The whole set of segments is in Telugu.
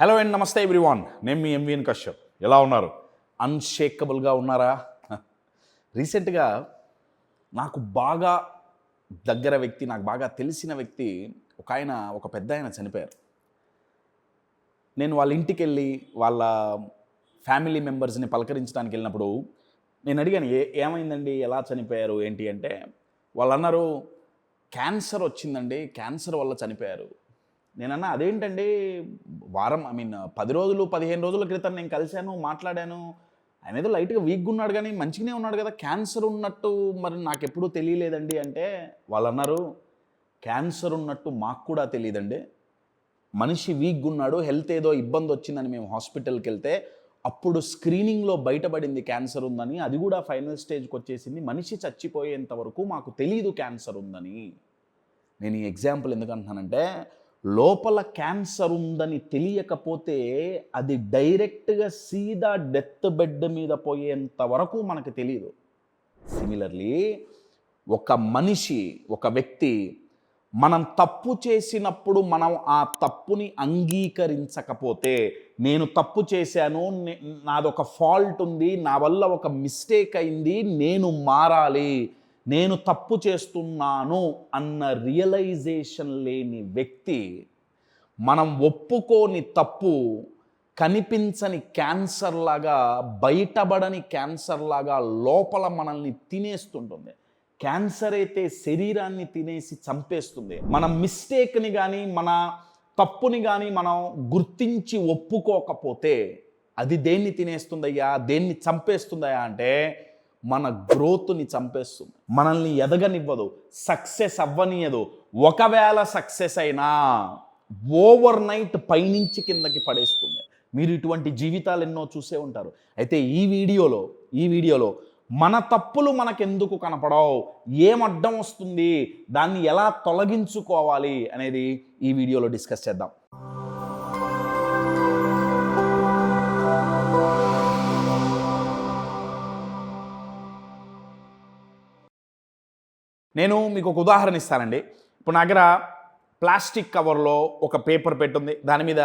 హలో అండ్ నమస్తే ఎవ్రీవాన్, నేను మీ ఎంవిఎన్ కశ్యప్. ఎలా ఉన్నారు? అన్షేకబుల్గా ఉన్నారా? రీసెంట్గా నాకు బాగా దగ్గర వ్యక్తి, నాకు బాగా తెలిసిన వ్యక్తి ఒక పెద్ద ఆయన చనిపోయారు. నేను వాళ్ళ ఇంటికి వెళ్ళి వాళ్ళ ఫ్యామిలీ మెంబర్స్ని పలకరించడానికి వెళ్ళినప్పుడు నేను అడిగాను, ఏమైందండి, ఎలా చనిపోయారు ఏంటి అంటే, వాళ్ళు అన్నారు క్యాన్సర్ వచ్చిందండి, క్యాన్సర్ వల్ల చనిపోయారు. నేనన్నా అదేంటండి, 10 రోజులు 15 రోజుల క్రితం నేను కలిశాను, మాట్లాడాను, ఆయన ఏదో లైట్గా వీక్గా ఉన్నాడు కానీ మంచిగానే ఉన్నాడు కదా, క్యాన్సర్ ఉన్నట్టు మరి నాకెప్పుడూ తెలియలేదండి అంటే, వాళ్ళు అన్నారు క్యాన్సర్ ఉన్నట్టు మాకు కూడా తెలియదండి. మనిషి వీక్గా ఉన్నాడు, హెల్త్ ఏదో ఇబ్బంది వచ్చిందని మేము హాస్పిటల్కి వెళ్తే అప్పుడు స్క్రీనింగ్లో బయటపడింది క్యాన్సర్ ఉందని, అది కూడా ఫైనల్ స్టేజ్కి వచ్చేసింది. మనిషి చచ్చిపోయేంత వరకు మాకు తెలియదు క్యాన్సర్ ఉందని. నేను ఈ ఎగ్జాంపుల్ ఎందుకంటున్నానంటే, లోపల క్యాన్సర్ ఉందని తెలియకపోతే అది డైరెక్ట్గా సీదా డెత్ బెడ్ మీద పోయేంత వరకు మనకు తెలియదు. సిమిలర్లీ ఒక వ్యక్తి మనం తప్పు చేసినప్పుడు మనం ఆ తప్పుని అంగీకరించకపోతే, నేను తప్పు చేశాను, నాదొక ఫాల్ట్ ఉంది, నా వల్ల ఒక మిస్టేక్ అయింది, నేను మారాలి, నేను తప్పు చేస్తున్నాను అన్న రియలైజేషన్ లేని వ్యక్తి, మనం ఒప్పుకోని తప్పు కనిపించని క్యాన్సర్ లాగా, బయటపడని క్యాన్సర్ లాగా లోపల మనల్ని తినేస్తుంటుంది. క్యాన్సర్ అయితే శరీరాన్ని తినేసి చంపేస్తుంది. మన మిస్టేక్ని కానీ మన తప్పుని కానీ మనం గుర్తించి ఒప్పుకోకపోతే అది దేన్ని తినేస్తుందయ్యా, దేన్ని చంపేస్తుందయ్యా అంటే మన గ్రోత్ని చంపేస్తుంది, మనల్ని ఎదగనివ్వదు, సక్సెస్ అవ్వనియదు. ఒకవేళ సక్సెస్ అయినా ఓవర్ నైట్ పైనుంచి కిందకి పడేస్తుంది. మీరు ఇటువంటి జీవితాలు ఎన్నో చూసే ఉంటారు. అయితే ఈ వీడియోలో మన తప్పులు మనకెందుకు కనపడవు, ఏం అడ్డం వస్తుంది, దాన్ని ఎలా తొలగించుకోవాలి అనేది ఈ వీడియోలో డిస్కస్ చేద్దాం. నేను మీకు ఒక ఉదాహరణ ఇస్తానండి. ఇప్పుడు నా దగ్గర ప్లాస్టిక్ కవర్లో ఒక పేపర్ పెట్టుంది, దాని మీద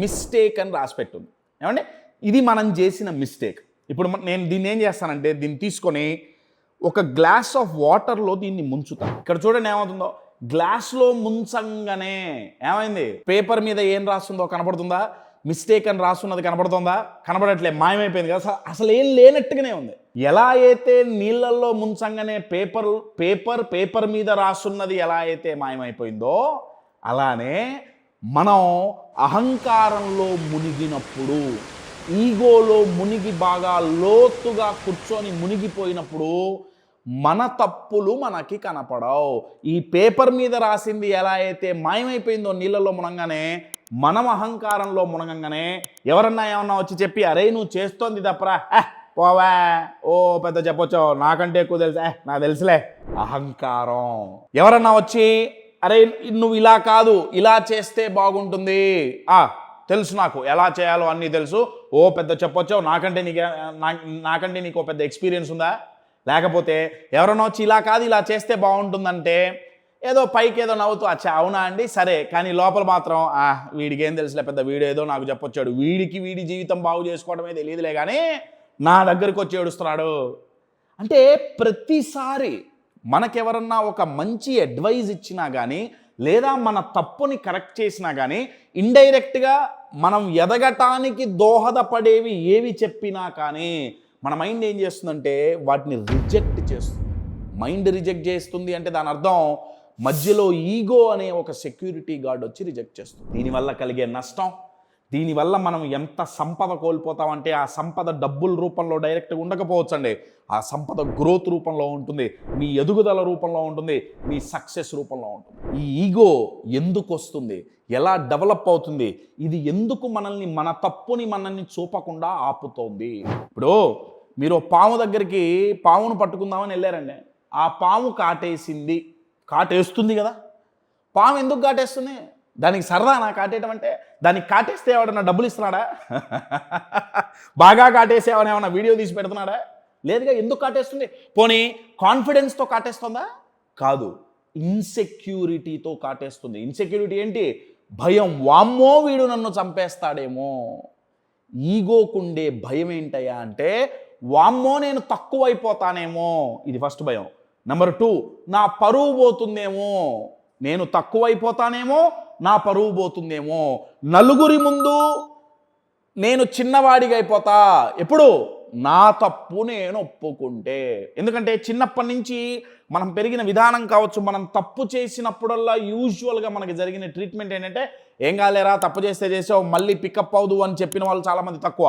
మిస్టేక్ అని రాసి పెట్టుంది. ఏమంటే ఇది మనం చేసిన మిస్టేక్. ఇప్పుడు నేను దీన్ని ఏం చేస్తానంటే, దీన్ని తీసుకొని ఒక గ్లాస్ ఆఫ్ వాటర్లో దీన్ని ముంచుతాను. ఇక్కడ చూడండి ఏమవుతుందో, గ్లాస్లో ముంచంగానే ఏమైంది, పేపర్ మీద ఏం రాస్తుందో కనపడుతుందా? మిస్టేక్ అని రాస్తున్నది కనపడుతుందా? కనపడట్లే, మాయమైపోయింది కదా, అసలు ఏం లేనట్టుగానే ఉంది. ఎలా అయితే నీళ్ళల్లో ముంచంగానే పేపర్ మీద రాస్తున్నది ఎలా అయితే మాయమైపోయిందో, అలానే మనం అహంకారంలో మునిగినప్పుడు, ఈగోలో మునిగి బాగా లోతుగా కూర్చొని మునిగిపోయినప్పుడు మన తప్పులు మనకి కనపడవు. ఈ పేపర్ మీద రాసింది ఎలా అయితే మాయమైపోయిందో నీళ్ళలో మునగానే, మనం అహంకారంలో మునగంగానే ఎవరన్నా ఏమన్నా వచ్చి చెప్పి, అరే నువ్వు చేస్తోంది తప్పరా, పోవా, ఓ పెద్ద చెప్పొచ్చు, నాకంటే ఎక్కువ తెలుసా, నాకు తెలుసులే, అహంకారం. ఎవరన్నా వచ్చి, అరే నువ్వు ఇలా కాదు, ఇలా చేస్తే బాగుంటుంది, తెలుసు, నాకు ఎలా చేయాలో అన్నీ తెలుసు, ఓ పెద్ద చెప్పొచ్చు, నాకంటే నీకు పెద్ద ఎక్స్పీరియన్స్ ఉందా? లేకపోతే ఎవరన్నా వచ్చి ఇలా కాదు, ఇలా చేస్తే బాగుంటుందంటే ఏదో పైకి ఏదో నవ్వుతూ, అచ్చా అవునా అండి, సరే, కానీ లోపల మాత్రం వీడికి ఏం తెలుసులే, పెద్ద వీడు ఏదో నాకు చెప్పొచ్చాడు, వీడి జీవితం బాగు చేసుకోవడమే తెలియదులే కానీ నా దగ్గరికి వచ్చి ఏడుస్తున్నాడు. అంటే ప్రతిసారి మనకెవరన్నా ఒక మంచి అడ్వైజ్ ఇచ్చినా కానీ, లేదా మన తప్పుని కరెక్ట్ చేసినా కానీ, ఇండైరెక్ట్గా మనం ఎదగటానికి దోహదపడేవి ఏవి చెప్పినా కానీ మన మైండ్ ఏం చేస్తుందంటే వాటిని రిజెక్ట్ చేస్తుంది. మైండ్ రిజెక్ట్ చేస్తుంది అంటే దాని అర్థం మధ్యలో ఈగో అనే ఒక సెక్యూరిటీ గార్డ్ వచ్చి రిజెక్ట్ చేస్తుంది. దీనివల్ల కలిగే నష్టం, దీనివల్ల మనం ఎంత సంపద కోల్పోతామంటే, ఆ సంపద డబ్బుల రూపంలో డైరెక్ట్గా ఉండకపోవచ్చండి, ఆ సంపద గ్రోత్ రూపంలో ఉంటుంది, మీ ఎదుగుదల రూపంలో ఉంటుంది, మీ సక్సెస్ రూపంలో ఉంటుంది. ఈ ఈగో ఎందుకు వస్తుంది, ఎలా డెవలప్ అవుతుంది, ఇది ఎందుకు మన తప్పుని మనల్ని చూపకుండా ఆపుతోంది? ఇప్పుడు మీరు పాము దగ్గరికి పామును పట్టుకుందామని వెళ్ళారండి, ఆ పాము కాటేస్తుంది కదా. పాము ఎందుకు కాటేస్తుంది? దానికి సరదానా కాటేయటం అంటే? దానికి కాటేస్తే ఎవడన్నా డబ్బులు ఇస్తున్నాడా? బాగా కాటేసేవని ఏమన్నా వీడియో తీసి పెడుతున్నాడా? లేదుగా. ఎందుకు కాటేస్తుంది? పోనీ కాన్ఫిడెన్స్తో కాటేస్తుందా? కాదు, ఇన్సెక్యూరిటీతో కాటేస్తుంది. ఇన్సెక్యూరిటీ ఏంటి? భయం, వామ్మో వీడు నన్ను చంపేస్తాడేమో. ఈగోకుండే భయం ఏంటయ్యా అంటే, వామ్మో నేను తక్కువైపోతానేమో, ఇది ఫస్ట్ భయం. నెంబర్ 2, నా పరువు పోతుందేమో, నేను తక్కువైపోతానేమో, నా పరువు పోతుందేమో, నలుగురి ముందు నేను చిన్నవాడిగా అయిపోతా. ఎప్పుడు? నా తప్పు నేను ఒప్పుకుంటే. ఎందుకంటే చిన్నప్పటి నుంచి మనం పెరిగిన విధానం కావచ్చు, మనం తప్పు చేసినప్పుడల్లా యూజువల్గా మనకి జరిగిన ట్రీట్మెంట్ ఏంటంటే, ఏం కాలేరా, తప్పు చేస్తే చేసావు, మళ్ళీ పికప్ అవ్వదు అని చెప్పిన వాళ్ళు చాలామంది తక్కువ.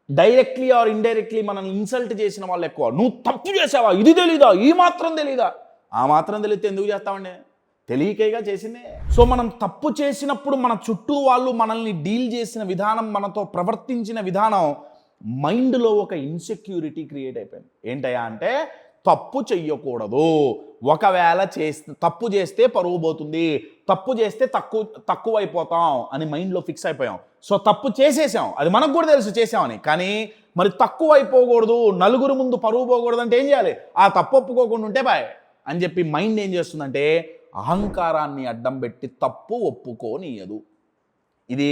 డైరెక్ట్లీ ఆర్ ఇండైరెక్ట్లీ మనల్ని ఇన్సల్ట్ చేసిన వాళ్ళు ఎక్కువ. నువ్వు తప్పు చేసావా, ఇది తెలీదా, ఈ మాత్రం తెలీదా? ఆ మాత్రం తెలిస్తే ఎందుకు చేస్తామండి? తెలియకేగా చేసిందే. సో మనం తప్పు చేసినప్పుడు మన చుట్టూ వాళ్ళు మనల్ని డీల్ చేసిన విధానం, మనతో ప్రవర్తించిన విధానం, మైండ్లో ఒక ఇన్సెక్యూరిటీ క్రియేట్ అయిపోయింది. ఏంటయ్యా అంటే, తప్పు చెయ్యకూడదు, ఒకవేళ తప్పు చేస్తే పరువు పోతుంది, తప్పు చేస్తే తక్కువైపోతాం అని మైండ్లో ఫిక్స్ అయిపోయాం. సో తప్పు చేసేసాం, అది మనకు కూడా తెలుసు చేసామని, కానీ మరి తక్కువ అయిపోకూడదు, నలుగురు ముందు పరువు పోకూడదు అంటే ఏం చేయాలి? ఆ తప్పు ఒప్పుకోకుండా ఉంటే బాయ్ అని చెప్పి మైండ్ ఏం చేస్తుందంటే, అహంకారాన్ని అడ్డం పెట్టి తప్పు ఒప్పుకోనియదు. ఇది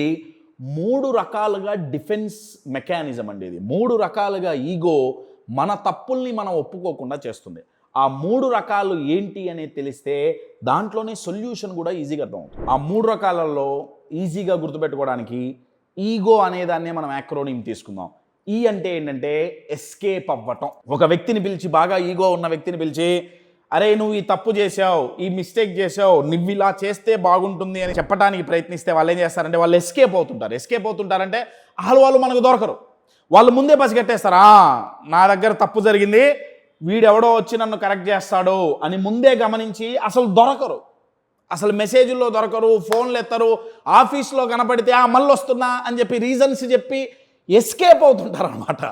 3 రకాలుగా డిఫెన్స్ మెకానిజం అండి. ఇది 3 రకాలుగా ఈగో మన తప్పుల్ని మనం ఒప్పుకోకుండా చేస్తుంది. ఆ 3 రకాలు ఏంటి అనేది తెలిస్తే దాంట్లోనే సొల్యూషన్ కూడా ఈజీగా అర్థమవుతుంది. ఆ 3 రకాలలో ఈజీగా గుర్తుపెట్టుకోవడానికి ఈగో అనేదాన్నే మనం యాక్రోనిమ్ తీసుకుందాం. ఈ అంటే ఏంటంటే ఎస్కేప్ అవ్వటం. ఒక వ్యక్తిని పిలిచి, బాగా ఈగో ఉన్న వ్యక్తిని పిలిచి, అరే నువ్వు ఈ తప్పు చేసావు, ఈ మిస్టేక్ చేసావు, నువ్వు ఇలా చేస్తే బాగుంటుంది అని చెప్పడానికి ప్రయత్నిస్తే వాళ్ళు ఏం చేస్తారంటే, వాళ్ళు ఎస్కేప్ అవుతుంటారు. ఎస్కేప్ అవుతుంటారంటే వాళ్ళు మనకు దొరకరు. వాళ్ళు ముందే పసిగట్టేస్తారు, నా దగ్గర తప్పు జరిగింది, వీడెవడో వచ్చి నన్ను కరెక్ట్ చేస్తాడు అని ముందే గమనించి అసలు దొరకరు. అసలు మెసేజ్ల్లో దొరకరు, ఫోన్లు ఎత్తరు, ఆఫీస్లో కనపడితే మళ్ళీ వస్తున్నా అని చెప్పి రీజన్స్ చెప్పి ఎస్కేప్ అవుతుంటారు అనమాట.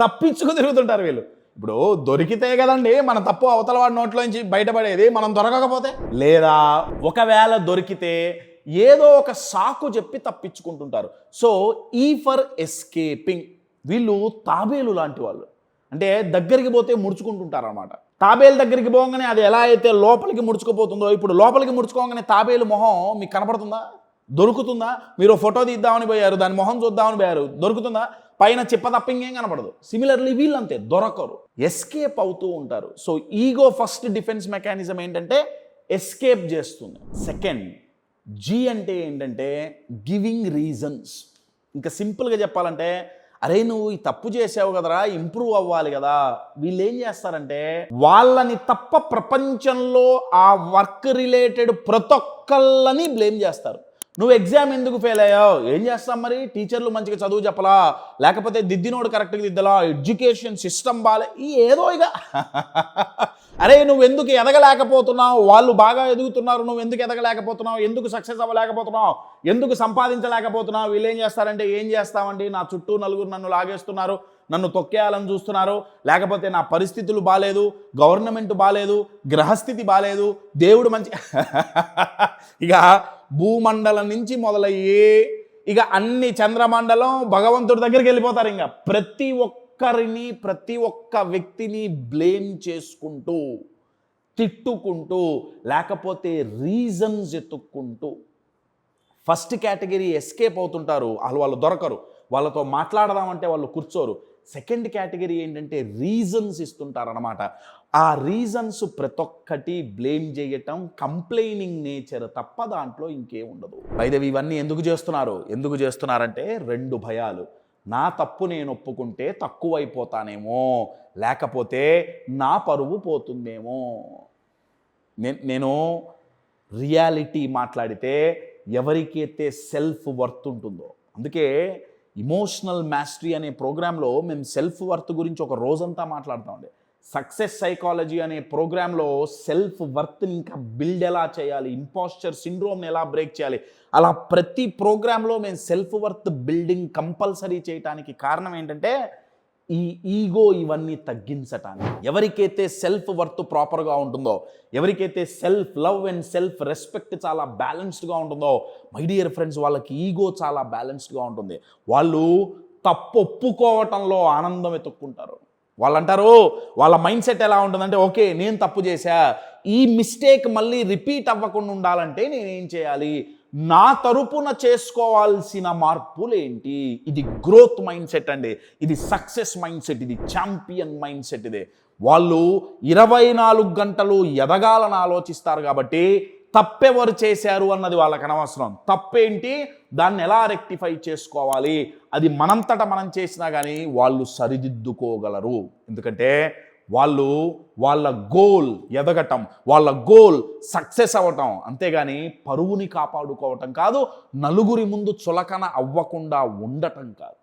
తప్పించుకు తిరుగుతుంటారు వీళ్ళు. ఇప్పుడు దొరికితే కదండి మన తప్పు అవతల వాడి నోట్లోంచి బయటపడేది, మనం దొరకకపోతే. లేదా ఒకవేళ దొరికితే ఏదో ఒక సాకు చెప్పి తప్పించుకుంటుంటారు. So E for escaping. వీళ్ళు తాబేలు లాంటి వాళ్ళు. అంటే దగ్గరికి పోతే ముడుచుకుంటుంటారు అన్నమాట. తాబేలు దగ్గరికి పోగానే అది ఎలా అయితే లోపలికి ముడుచుకుపోతుందో, ఇప్పుడు లోపలికి ముడుచుకోగానే తాబేలు మొహం మీకు కనపడుతుందా? దొరుకుతుందా? మీరు ఫోటో తీద్దామని పోయారు, దాని మొహం చూద్దామని పోయారు, దొరుకుతుందా? పైన చిప్ప తప్ప ఇంకేం కనపడదు. సిమిలర్లీ వీళ్ళంతే, దొరకరు, ఎస్కేప్ అవుతూ ఉంటారు. So ego first defence mechanism ఏంటంటే ఎస్కేప్ చేస్తుంది. సెకండ్, జీ అంటే ఏంటంటే గివింగ్ రీజన్స్. ఇంకా సింపుల్గా చెప్పాలంటే, అరే నువ్వు ఈ తప్పు చేసావు కదరా, ఇంప్రూవ్ అవ్వాలి కదా. వీళ్ళు ఏం చేస్తారంటే, వాళ్ళని తప్ప ప్రపంచంలో ఆ వర్క్ రిలేటెడ్ ప్రతి ఒక్కళ్ళని బ్లేమ్ చేస్తారు. నువ్వు ఎగ్జామ్ ఎందుకు ఫెయిల్ అయ్యావు? ఏం చేస్తాం మరి, టీచర్లు మంచిగా చదువు చెప్పలా, లేకపోతే దిద్దినోడు కరెక్ట్గా దిద్దలా, ఎడ్యుకేషన్ సిస్టమ్ బాలే, ఏదో ఇక. అరే నువ్వు ఎందుకు ఎదగలేకపోతున్నావు, వాళ్ళు బాగా ఎదుగుతున్నారు, నువ్వు ఎందుకు ఎదగలేకపోతున్నావు, ఎందుకు సక్సెస్ అవ్వలేకపోతున్నావు, ఎందుకు సంపాదించలేకపోతున్నావు. వీళ్ళు ఏం చేస్తారంటే, ఏం చేస్తామండి, నా చుట్టూ నలుగురు నన్ను లాగేస్తున్నారు, నన్ను తొక్కేయాలని చూస్తున్నారు, లేకపోతే నా పరిస్థితులు బాలేదు, గవర్నమెంట్ బాలేదు, గ్రహస్థితి బాలేదు, దేవుడు మంచి. ఇక భూమండలం నుంచి మొదలయ్యి ఇక అన్ని చంద్రమండలం భగవంతుడి దగ్గరికి వెళ్ళిపోతారు. ఇంకా ప్రతి ఒక్క వ్యక్తిని బ్లేమ్ చేసుకుంటూ, తిట్టుకుంటూ, లేకపోతే రీజన్స్ ఎత్తుక్కుంటూ. ఫస్ట్ కేటగిరీ ఎస్కేప్ అవుతుంటారు, వాళ్ళు దొరకరు, వాళ్ళతో మాట్లాడదామంటే వాళ్ళు కూర్చోరు. సెకండ్ కేటగిరీ ఏంటంటే రీజన్స్ ఇస్తుంటారన్నమాట. ఆ రీజన్స్ ప్రతి ఒక్కటి బ్లేమ్ చేయటం, కంప్లైనింగ్ నేచర్ తప్ప దాంట్లో ఇంకేం ఉండదు. అయితే ఇవన్నీ ఎందుకు చేస్తున్నారంటే 2 భయాలు. నా తప్పు నేను ఒప్పుకుంటే తక్కువైపోతానేమో, లేకపోతే నా పరువు పోతుందేమో. నేను రియాలిటీ మాట్లాడితే ఎవరికైతే సెల్ఫ్ వర్త్ ఉంటుందో, అందుకే ఇమోషనల్ మాస్టరీ అనే ప్రోగ్రాంలో మేము సెల్ఫ్ వర్త్ గురించి ఒక రోజంతా మాట్లాడుతామండి. సక్సెస్ సైకాలజీ అనే ప్రోగ్రాంలో సెల్ఫ్ వర్త్ని ఇంకా బిల్డ్ ఎలా చేయాలి, ఇంపోస్చర్ సిండ్రోమ్ని ఎలా బ్రేక్ చేయాలి, అలా ప్రతి ప్రోగ్రాంలో మేము సెల్ఫ్ వర్త్ బిల్డింగ్ కంపల్సరీ చేయడానికి కారణం ఏంటంటే ఈ ఈగో ఇవన్నీ తగ్గించటానికి. ఎవరికైతే సెల్ఫ్ వర్త్ ప్రాపర్గా ఉంటుందో, ఎవరికైతే self love and self respect చాలా బ్యాలెన్స్డ్గా ఉంటుందో, మై డియర్ ఫ్రెండ్స్, వాళ్ళకి ఈగో చాలా బ్యాలెన్స్డ్గా ఉంటుంది. వాళ్ళు తప్పు ఒప్పుకోవటంలో ఆనందం వెతుక్కుంటారు. వాళ్ళు అంటారు, వాళ్ళ మైండ్ సెట్ ఎలా ఉంటుందంటే, ఓకే నేను తప్పు చేశా, ఈ మిస్టేక్ మళ్ళీ రిపీట్ అవ్వకుండా ఉండాలంటే నేనేం చేయాలి, నా తరపున చేసుకోవాల్సిన మార్పులు ఏంటి? ఇది గ్రోత్ మైండ్ సెట్ అండి, ఇది సక్సెస్ మైండ్ సెట్, ఇది ఛాంపియన్ మైండ్ సెట్. ఇదే వాళ్ళు 24 గంటలు ఎదగాలని ఆలోచిస్తారు. కాబట్టి తప్పెవరు చేశారు అన్నది వాళ్ళకి అనవసరం. తప్పేంటి, దాన్ని ఎలా రెక్టిఫై చేసుకోవాలి, అది మనంతట మనం చేసినా కానీ వాళ్ళు సరిదిద్దుకోగలరు. ఎందుకంటే వాళ్ళు వాళ్ళ గోల్ ఎదగటం, వాళ్ళ గోల్ సక్సెస్ అవ్వటం, అంతేగాని పరువుని కాపాడుకోవటం కాదు, నలుగురి ముందు చులకన అవ్వకుండా ఉండటం కాదు.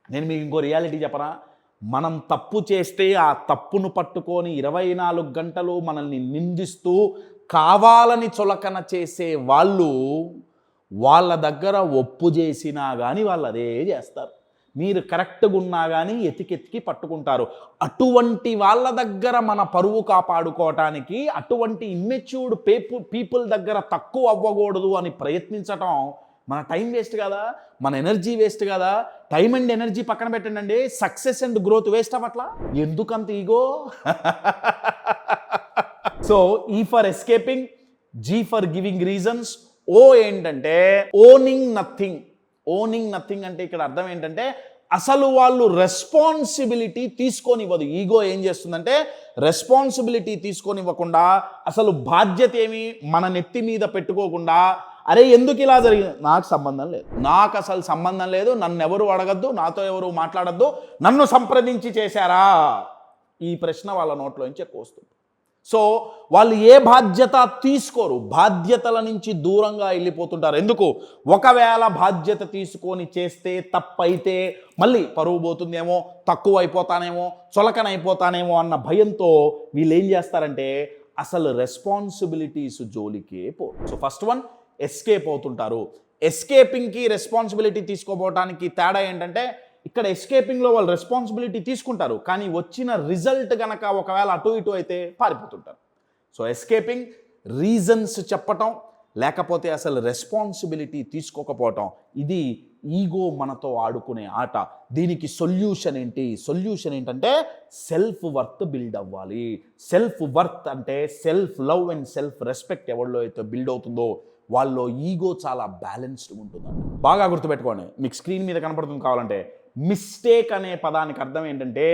నేను మీకు ఇంకో రియాలిటీ చెప్పనా, మనం తప్పు చేస్తే ఆ తప్పును పట్టుకొని 24 గంటలు మనల్ని నిందిస్తూ కావాలని చులకన చేసే వాళ్ళు వాళ్ళ దగ్గర ఒప్పు చేసినా కానీ వాళ్ళు అదే చేస్తారు. మీరు కరెక్ట్గా ఉన్నా కానీ ఎతికెతికి పట్టుకుంటారు. అటువంటి వాళ్ళ దగ్గర మన పరువు కాపాడుకోవటానికి, అటువంటి ఇమ్మెచ్యూర్డ్ పీపుల్ దగ్గర తక్కువ అవ్వకూడదు అని ప్రయత్నించటం మన టైం వేస్ట్ కదా, మన ఎనర్జీ వేస్ట్ కదా. టైం అండ్ ఎనర్జీ పక్కన పెట్టండి, సక్సెస్ అండ్ గ్రోత్ వేస్ట్ అవ్వట్లా. ఎందుకంత ego? So E for escaping, G for giving reasons, O ఏంటంటే ఓనింగ్ నథింగ్. ఓనింగ్ నథింగ్ అంటే ఇక్కడ అర్థం ఏంటంటే అసలు వాళ్ళు రెస్పాన్సిబిలిటీ తీసుకోనివ్వదు. ఈగో ఏం చేస్తుందంటే రెస్పాన్సిబిలిటీ తీసుకోనివ్వకుండా, అసలు బాధ్యత ఏమి మన నెత్తి మీద పెట్టుకోకుండా, అరే ఎందుకు ఇలా జరిగింది, నాకు సంబంధం లేదు, నాకు అసలు సంబంధం లేదు, నన్ను ఎవరు అడగద్దు, నాతో ఎవరు మాట్లాడద్దు, నన్ను సంప్రదించి చేశారా, ఈ ప్రశ్న వాళ్ళ నోట్లోంచి ఎక్కువ వస్తుంది. సో వాళ్ళు ఏ బాధ్యత తీసుకోరు, బాధ్యతల నుంచి దూరంగా వెళ్ళిపోతుంటారు. ఎందుకు, ఒకవేళ బాధ్యత తీసుకొని చేస్తే తప్పైతే మళ్ళీ పరువు పోతుందేమో, తక్కువ అయిపోతానేమో, చులకనైపోతానేమో అన్న భయంతో వీళ్ళు ఏం చేస్తారంటే అసలు రెస్పాన్సిబిలిటీస్ జోలికే పోరు. సో ఫస్ట్ వన్, ఎస్కేప్ అవుతుంటారు. ఎస్కేపింగ్కి రెస్పాన్సిబిలిటీ తీసుకోపోవడానికి తేడా ఏంటంటే, ఇక్కడ ఎస్కేపింగ్లో వాళ్ళు రెస్పాన్సిబిలిటీ తీసుకుంటారు, కానీ వచ్చిన రిజల్ట్ కనుక ఒకవేళ అటు ఇటు అయితే పారిపోతుంటారు. సో ఎస్కేపింగ్ రీజన్స్ చెప్పటం, లేకపోతే అసలు రెస్పాన్సిబిలిటీ తీసుకోకపోవటం, ఇది ఈగో మనతో ఆడుకునే ఆట. దీనికి సొల్యూషన్ ఏంటి? సొల్యూషన్ ఏంటంటే సెల్ఫ్ వర్త్ బిల్డ్ అవ్వాలి. సెల్ఫ్ వర్త్ అంటే self love and self respect ఎవరిలో అయితే బిల్డ్ అవుతుందో వాళ్ళలో ఈగో చాలా బ్యాలెన్స్డ్ ఉంటుందండి. బాగా గుర్తుపెట్టుకోండి, మీకు స్క్రీన్ మీద కనపడుతుంది కావాలంటే, మిస్టేక్ అనే పదానికి అర్థం ఏంటంటే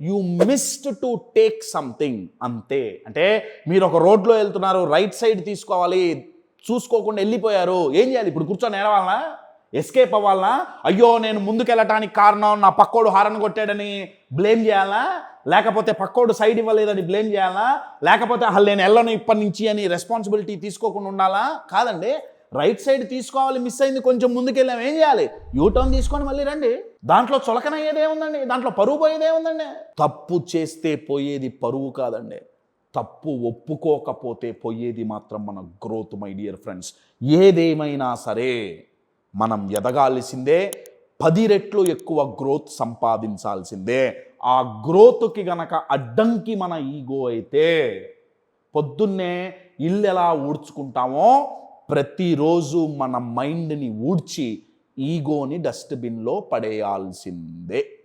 you missed to take something, అంతే. అంటే మీరు ఒక రోడ్లో వెళ్తున్నారు, రైట్ సైడ్ తీసుకోవాలి, చూసుకోకుండా వెళ్ళిపోయారు, ఏం చేయాలి ఇప్పుడు? కూర్చొని ఏడవాలనా, ఎస్కేప్ అవ్వాలనా? అయ్యో నేను ముందుకెళ్ళటానికి కారణం నా పక్కోడు హారన్ కొట్టాడని బ్లేమ్ చేయాలా, లేకపోతే పక్కోడు సైడ్ ఇవ్వలేదని బ్లేమ్ చేయాలా, లేకపోతే అసలు నేను వెళ్ళను ఇప్పటి నుంచి అని రెస్పాన్సిబిలిటీ తీసుకోకుండా ఉండాలా? కాదండి, రైట్ సైడ్ తీసుకోవాలి, మిస్ అయింది, కొంచెం ముందుకెళ్ళాం, ఏం చేయాలి? యూటర్న్ తీసుకొని మళ్ళీ రండి. దాంట్లో చులకనయ్యేదేముందండి, దాంట్లో పరువు పోయేదేముందండి? తప్పు చేస్తే పోయేది పరువు కాదండి, తప్పు ఒప్పుకోకపోతే పోయేది మాత్రం మన గ్రోత్. మై డియర్ ఫ్రెండ్స్, ఏదేమైనా సరే మనం ఎదగాల్సిందే, 10 రెట్లు ఎక్కువ గ్రోత్ సంపాదించాల్సిందే. ఆ గ్రోత్కి గనక అడ్డంకి మన ఈగో అయితే, పొద్దున్నే ఇల్లు ఎలా ఊడ్చుకుంటామో ప్రతిరోజు మన మైండ్ని ఊడ్చి ఈగోని డస్ట్బిన్లో పడేయాల్సిందే.